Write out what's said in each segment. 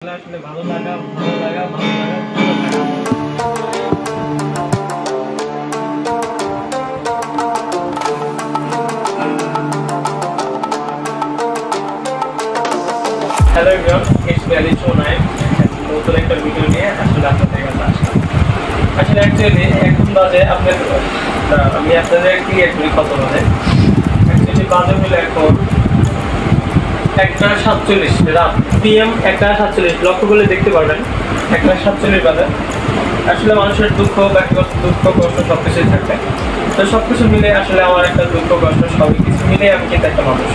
আসলে ভালো লাগা ভালো লাগা ভালো লাগা ভালো লাগা। হ্যালো এভরিওয়ান, ইটস মি আলি চৌনাই। নতুন একটা ভিডিও নিয়ে আসলে আপনাদের কাছে আসলাম। আসলে অ্যাকচুয়ালি এখন বাজে আমি আপনাদের ক্লিয়ার করি কত বাজে। অ্যাকচুয়ালি বাজে হলো এখন 1:47 রাত PM 1:47 লক্ষ্য করলে দেখতে পারবেন 1:47 বাজে। আসলে মানুষের দুঃখ ব্যক্তিগত দুঃখ কষ্ট সবকিছুই থাকে, তো সবকিছু মিলে আসলে আমার একটা দুঃখ কষ্ট সব কিছু মিলে আমি কিন্তু একটা মানুষ।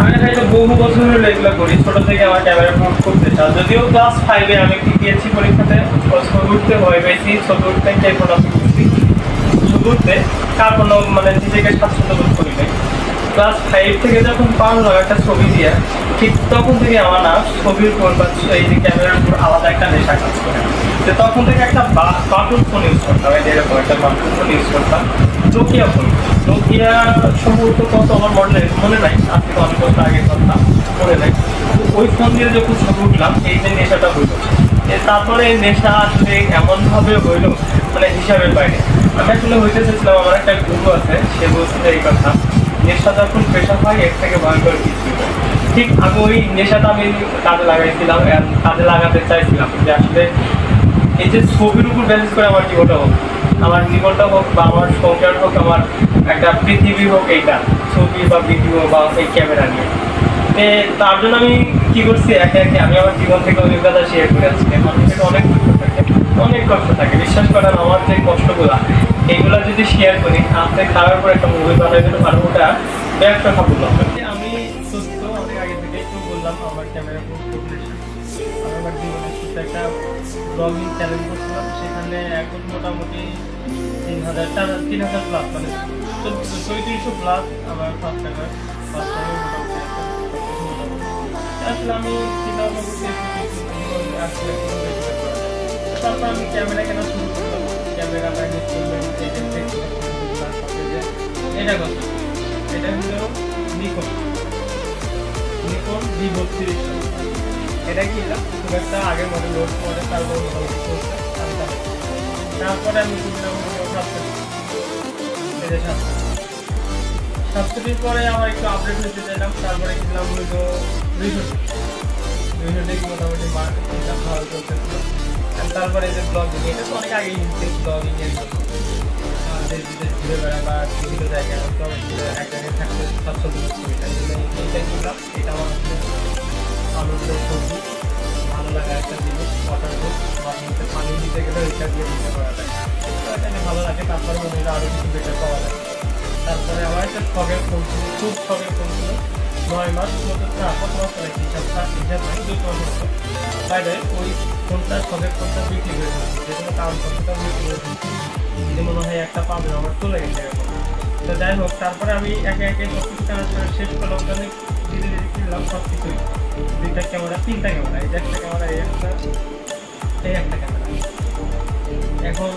আমি হয়তো বহু বছর হলো এগুলো করি, ছোট থেকে আমার ক্যামেরা ফোন করতে চাই। যদিও ক্লাস 5-এ আমি কি দিয়েছি পরীক্ষাতে, ছবি উঠতে ভয় পেয়েছি, ছবি উঠতে কে ফোটাফুটি করছি, ছবি উঠতে কার কোনো মানে নিজেকে স্বাচ্ছন্দ্য বোধ করি নাই। ক্লাস 5 থেকে যখন পারলাম একটা ছবি দিয়ে, ঠিক তখন থেকে আমার না ছবির উপর বা এই যে ক্যামেরার উপর আলাদা একটা নেশা কাজ করে। তো তখন থেকে একটা বাটন ফোন ইউজ করতাম, এরকম একটা বাটন ফোন ইউজ করতাম, নোকিয়া ফোন। নোকিয়া সম্ভবত কত আমার মনে নাই, আজকে অনেক বছর আগে কথা মনে নাই। ওই ফোন দিয়ে যখন ছবি উঠলাম, এই যে নেশাটা হইল, তারপরে এই নেশা আসলে এমনভাবে হইল মানে হিসাবের বাইরে। আমি আসলে হইতে চাইছিলাম, আমার একটা গুরু আছে, সে বলছে এই কথা, নেশা যখন পেশা হয় এর থেকে ভয়ঙ্কর কিছু। ঠিক আমি ওই নেশাটা আমি কাজে লাগাইছিলাম, কাজে লাগাতে চাইছিলাম যে আসলে এই যে ছবির উপর ব্যালেন্স করে আমার জীবনটা হোক, বা আমার সংসার হোক, আমার একটা পৃথিবী হোক, এইটা ছবি বা ভিডিও বা এই ক্যামেরা নিয়ে। তার জন্য আমি কি করছি, একে একে আমি আমার জীবন থেকে অভিজ্ঞতা শেয়ার করে আছি। মানুষের অনেক কষ্ট থাকে, বিশ্বাস করেন। আমার যে কষ্টগুলা এইগুলা যদি শেয়ার করি, আপনি খাওয়ার পর একটা মুভি বানাবেন, আর ওটা ব্যবসা খাবো। আমি সত্য অনেক আগে থেকে তো বললাম আমার ক্যামেরা আমি আমার জীবনের সাথে একটা ব্লগিং চ্যানেল করছিলাম, সেখানে এখন মোটামুটি 3,000 প্লাস, মানে 3400 প্লাস আমার ফার্স্ট টাইম মোটামুটি। আসলে আমি চিন্তা ভাবনা করছি আসলে তারপর আমি ক্যামেরা কেনা শুরু করলাম, ক্যামেরা ম্যানেজ করলাম। এটা কথা, এটা হলো নিকন D32। এটা কি খুব একটা আগের মডেল, লোড মডেল, তারপর মোটামুটি চলছে। তারপরে আমি কিনলাম 700 পরে আমার একটু আপডেট হতে চাইলাম, তারপরে কিনলাম হলো 200 থেকে মোটামুটি মার্কেটটা ভালো চলতেছিল। তারপরে যে ব্লগিং, এটা তো অনেক আগে ব্লগিং এর জন্য দেশ বিদেশ ঘুরে বেড়া বা বিভিন্ন জায়গায় এক জায়গায় থাকতে স্বাচ্ছন্দ্য করি, তাই জন্য এইটা কিনলাম। এটা আমার আনন্দ সবজি ভালো লাগা একটা জিনিস। ওয়াটার বুক বাথরুমে পানি দিতে গেলে ওইটা দিয়ে দিতে পারা যায়, তো এটা ভালো লাগে। তারপরে মনে হয় আরও কিছু বেটার পাওয়া যায়। তারপরে আমার একটা শখের ফোন ছিল, খুব শখের ফোন ছিল, 9 মাস মতো কত মাস করে হিসাব নাই, 2 মাস মতো বাইরে ওই ফোনটা, শখের ফোনটা বিক্রি করে দিচ্ছি, যে কোনো কারণ ফোনটা বিক্রি করে দিচ্ছি, যে মনে হয় একটা পাবে আমার চলে গেছে এরকম। তো যাই হোক, তারপরে আমি একে একে সব কিছু কেনার শেষ করলাম, অনেক ধীরে ধীরে কিনলাম সব কিছুই। 2টা ক্যামেরা, 3টা ক্যামেরা, এই যে একটা ক্যামেরা, এই একটা ক্যামেরা। এখন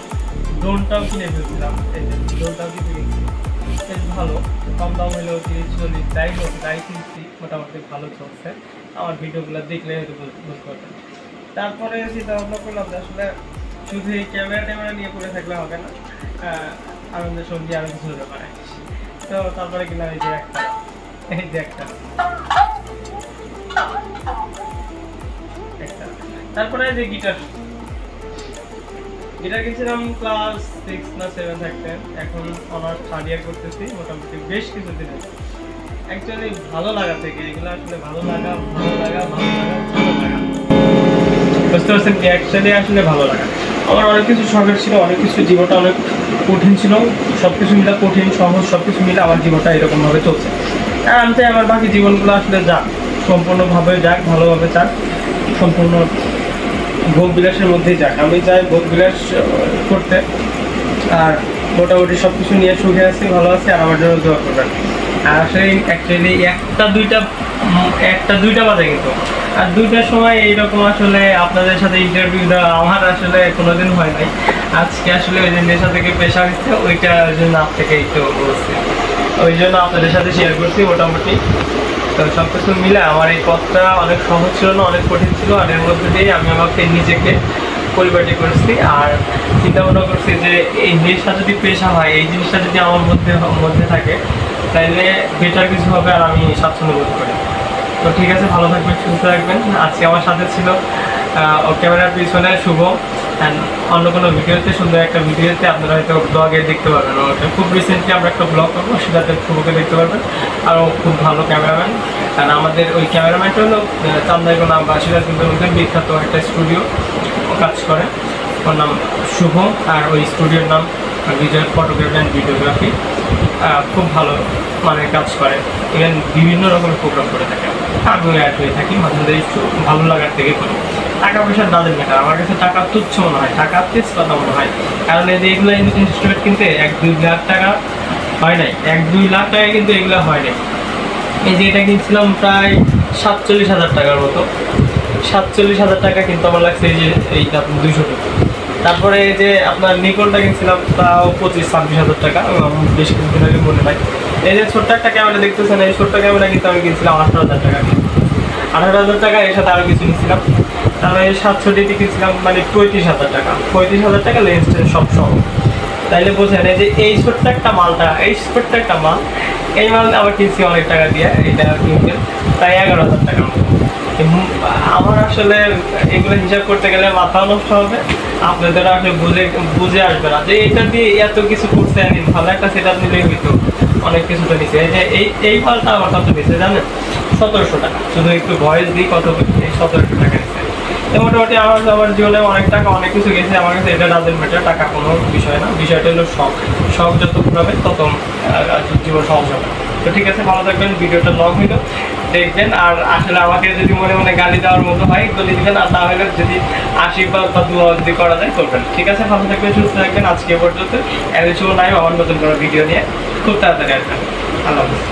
ড্রোনটাও কিনে ফেলছিলাম, এই যে ড্রোনটাও কিনে গেছি, বেশ ভালো, কম দাম হলেও 30-40 যাই কিনছি মোটামুটি ভালো চলছে। আমার ভিডিওগুলো দেখলে হয়তো বুঝতে পারবেন। তারপরে চিন্তা ভাবনা করলাম যে আসলে শুধু এই ক্যামেরা নিয়ে পড়ে থাকলে হবে না, আনন্দের সঙ্গে আরো কিছু হতে পারে। তো তারপরে কিনলাম এই যে একটা তারপরে যে গিটার কিনছিলাম ক্লাস 6 না 7 থাকতে, এখন অনার্স 3rd ইয়ার করতেছি, মোটামুটি বেশ কিছুদিন আছে। অ্যাকচুয়ালি ভালো লাগা থেকে এগুলো আসলে ভালো লাগা বুঝতে পারছেন কি? অ্যাকচুয়ালি আসলে ভালো লাগা। আমার অনেক কিছু শখের ছিল, অনেক কিছু, জীবনটা অনেক কঠিন ছিল, সব কিছু মিলে কঠিন সহজ সব কিছু মিলে আমার জীবনটা এরকমভাবে চলছে। আর আমি চাই আমার বাকি জীবনগুলো আসলে যাক, সম্পূর্ণভাবে যাক, ভালোভাবে যাক, সম্পূর্ণ ভোগ বিলাসের মধ্যেই যাক। আমি চাই ভোগ বিলাস করতে, আর মোটামুটি সব কিছু নিয়ে সুখে আছি, ভালো আছি, আর আমার জন্য দোয়া করবেন। আর আসলে অ্যাকচুয়ালি 1-2টা বাজে কিন্তু, আর 2টার সময় এইরকম আসলে আপনাদের সাথে ইন্টারভিউ দেওয়া আমার আসলে কোনোদিন হয় নাই। আজকে আসলে ওই যে নেশা থেকে পেশা হচ্ছে, ওইটার জন্য আপনাকে একটু বলছি, ওই জন্য আপনাদের সাথে শেয়ার করছি। মোটামুটি তো সব কিছু মিলে আমার এই পথটা অনেক সহজ ছিল না, অনেক কঠিন ছিল। আর এর মধ্যে দিয়েই আমি আমাকে নিজেকে পরিপাটি করেছি আর চিন্তা ভাবনা করছি যে এই নেশা যদি পেশা হয়, এই জিনিসটা যদি আমার মধ্যে থাকে তাহলে বেটার কিছু হবে আর আমি স্বাচ্ছন্দ্য বোধ করি। তো ঠিক আছে, ভালো থাকবেন, সুস্থ থাকবেন। আজকে আমার সাথে ছিল ক্যামেরার পিছনে শুভ, অ্যান্ড অন্য কোনো ভিডিওতে, সুন্দর একটা ভিডিওতে আপনারা হয়তো ব্লগে দেখতে পারবেন। ওটা খুব রিসেন্টলি আমরা একটা ব্লগ করবো, সেটাতে শুভকে দেখতে পারবেন। আর ও খুব ভালো ক্যামেরাম্যান। কারণ আমাদের ওই ক্যামেরাম্যানটা হলো চান্দাইকোনা বা সিরাজগঞ্জের মধ্যে বিখ্যাত একটা স্টুডিও কাজ করে, ওর নাম শুভ। আর ওই স্টুডিওর নাম বিজয় ফটোগ্রাফি অ্যান্ড ভিডিওগ্রাফি। খুব ভালো মানে কাজ করে, ইভেন বিভিন্ন রকমের প্রোগ্রাম করে থাকে। আমিও অ্যাড হয়ে থাকি মাঝে মাঝে, ভালো লাগার থেকে করি। টাকা পয়সার দাদের ম্যাটার, আমার কাছে টাকা তুচ্ছ মনে হয়, টাকা তেজ কথা মনে হয়। কারণ এই যে এগুলো ইনস্ট্রুমেন্ট কিনতে 1-2 লাখ টাকা হয় নাই, 1-2 লাখ টাকা কিন্তু এগুলো হয় নাই। এই যে এটা কিনছিলাম প্রায় 47,000 টাকার মতো, 47,000 টাকা কিন্তু আমার লাগছে এই যে এইটা 200 টাকা। তারপরে এই যে আপনার নিকলটা কিনছিলাম তাও 25-26,000 টাকা, বেশ কিছুদিন আগে মনে হয়। এই যে ছোট্ট একটা ক্যামেরা দেখতেছেন, এই ছোট্ট ক্যামেরা কিন্তু আমি কিনছিলাম 18,000 টাকা, 18,000 টাকা। এর সাথে আরও কিছু নিচ্ছিলাম। তারপরে 760 কিনছিলাম মানে 35,000 টাকা, 35,000 টাকা লেন্স টেন্স সব সহ। তাইলে বোঝেন এই যে এই ছোট্ট একটা মালটা, এই ছোট্ট একটা মাল, এই মাল আবার কিনছি অনেক টাকা দিয়ে, এইটা কিনছেন প্রায় 11,000 টাকার মতো। আমার আসলে এগুলো হিসাব করতে গেলে মাথা নষ্ট হবে, আপনাদের আসলে বুঝে আসবে না যে এটা দিয়ে এত কিছু করছে। ভালো একটা সেটআপ নিলেই হইতো, অনেক কিছু তো নিচ্ছে। এই যে এই মালটা আমার কত নিচ্ছে জানেন? 1700 টাকা। শুধু একটু ভয়েস দিই কত, এই 1700 টাকা নিচ্ছে। মোটামুটি আমার জীবনে অনেক টাকা, অনেক কিছু গেছে। আমার কাছে এটা ডাজেন্ট ম্যাটার, টাকা কোনো বিষয় না। বিষয়টা হলো শখ, শখ যত পুরাবে তত জীবন সহজ হবে। তো ঠিক আছে, ভালো থাকবেন। ভিডিওটা লং হইলো, দেখবেন। আর আসলে আমাকে যদি মনে মনে গালি দেওয়ার মতো হয় গলি দিবেন, আর না হলে যদি আশীর্বাদ বা দোয়া যদি করা যায় করবেন। ঠিক আছে, ভালো থাকবেন, সুস্থ থাকবেন। আজকে পর্যন্ত এর শুভ নাই, আমার নতুন কোনো ভিডিও নিয়ে খুব তাড়াতাড়ি আসবেন। আল্লাহ হাফেজ।